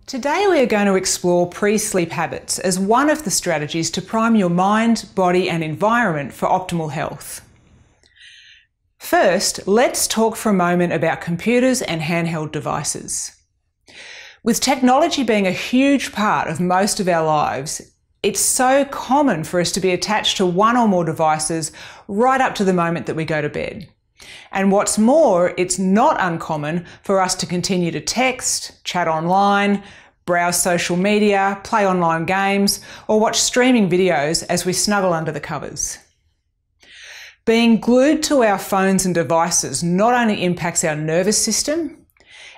Today we are going to explore pre-sleep habits as one of the strategies to prime your mind, body and environment for optimal health. First, let's talk for a moment about computers and handheld devices. With technology being a huge part of most of our lives, it's so common for us to be attached to one or more devices right up to the moment that we go to bed. And what's more, it's not uncommon for us to continue to text, chat online, browse social media, play online games, or watch streaming videos as we snuggle under the covers. Being glued to our phones and devices not only impacts our nervous system,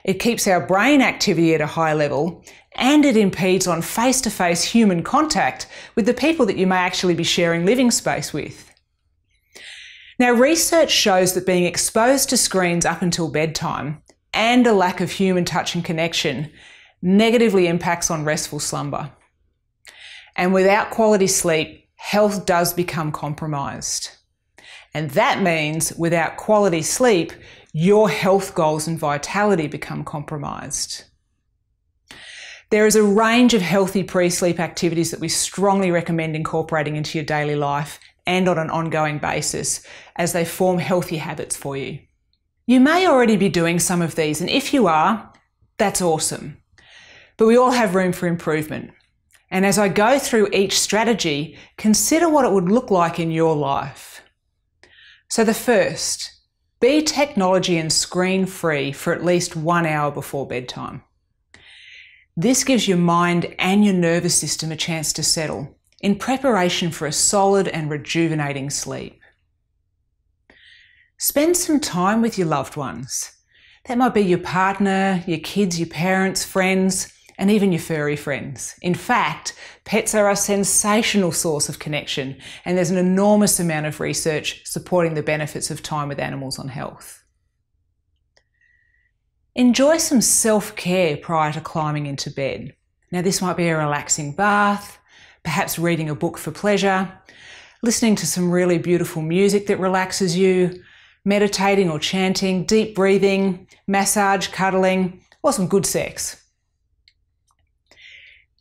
it keeps our brain activity at a high level, and it impedes on face-to-face human contact with the people that you may actually be sharing living space with. Now, research shows that being exposed to screens up until bedtime and a lack of human touch and connection negatively impacts on restful slumber. And without quality sleep, health does become compromised. And that means without quality sleep, your health goals and vitality become compromised. There is a range of healthy pre-sleep activities that we strongly recommend incorporating into your daily life and on an ongoing basis as they form healthy habits for you. You may already be doing some of these, and if you are, that's awesome. But we all have room for improvement. And as I go through each strategy, consider what it would look like in your life. So the first, be technology and screen free for at least 1 hour before bedtime. This gives your mind and your nervous system a chance to settle in preparation for a solid and rejuvenating sleep. Spend some time with your loved ones. That might be your partner, your kids, your parents, friends, and even your furry friends. In fact, pets are a sensational source of connection, and there's an enormous amount of research supporting the benefits of time with animals on health. Enjoy some self-care prior to climbing into bed. Now, this might be a relaxing bath, perhaps reading a book for pleasure, listening to some really beautiful music that relaxes you, meditating or chanting, deep breathing, massage, cuddling, or some good sex.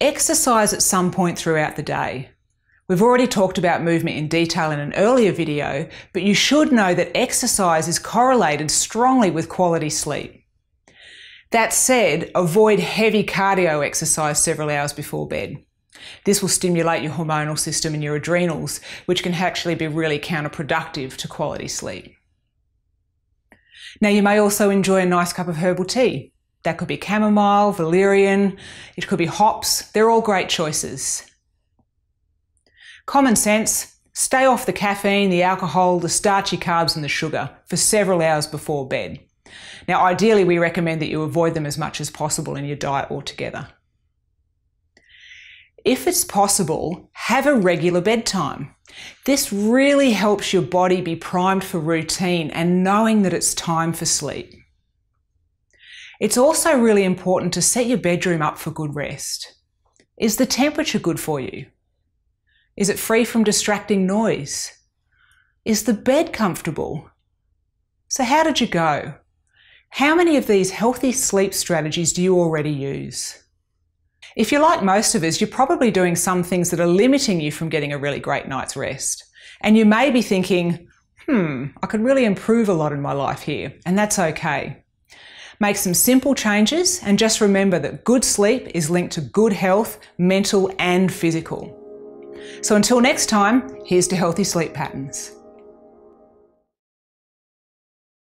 Exercise at some point throughout the day. We've already talked about movement in detail in an earlier video, but you should know that exercise is correlated strongly with quality sleep. That said, avoid heavy cardio exercise several hours before bed. This will stimulate your hormonal system and your adrenals, which can actually be really counterproductive to quality sleep. Now, you may also enjoy a nice cup of herbal tea. That could be chamomile, valerian, it could be hops. They're all great choices. Common sense, stay off the caffeine, the alcohol, the starchy carbs and the sugar for several hours before bed. Now, ideally, we recommend that you avoid them as much as possible in your diet altogether. If it's possible, have a regular bedtime. This really helps your body be primed for routine and knowing that it's time for sleep. It's also really important to set your bedroom up for good rest. Is the temperature good for you? Is it free from distracting noise? Is the bed comfortable? So how did you go? How many of these healthy sleep strategies do you already use? If you're like most of us, you're probably doing some things that are limiting you from getting a really great night's rest. And you may be thinking, I could really improve a lot in my life here, and that's okay. Make some simple changes and just remember that good sleep is linked to good health, mental and physical. So until next time, here's to healthy sleep patterns.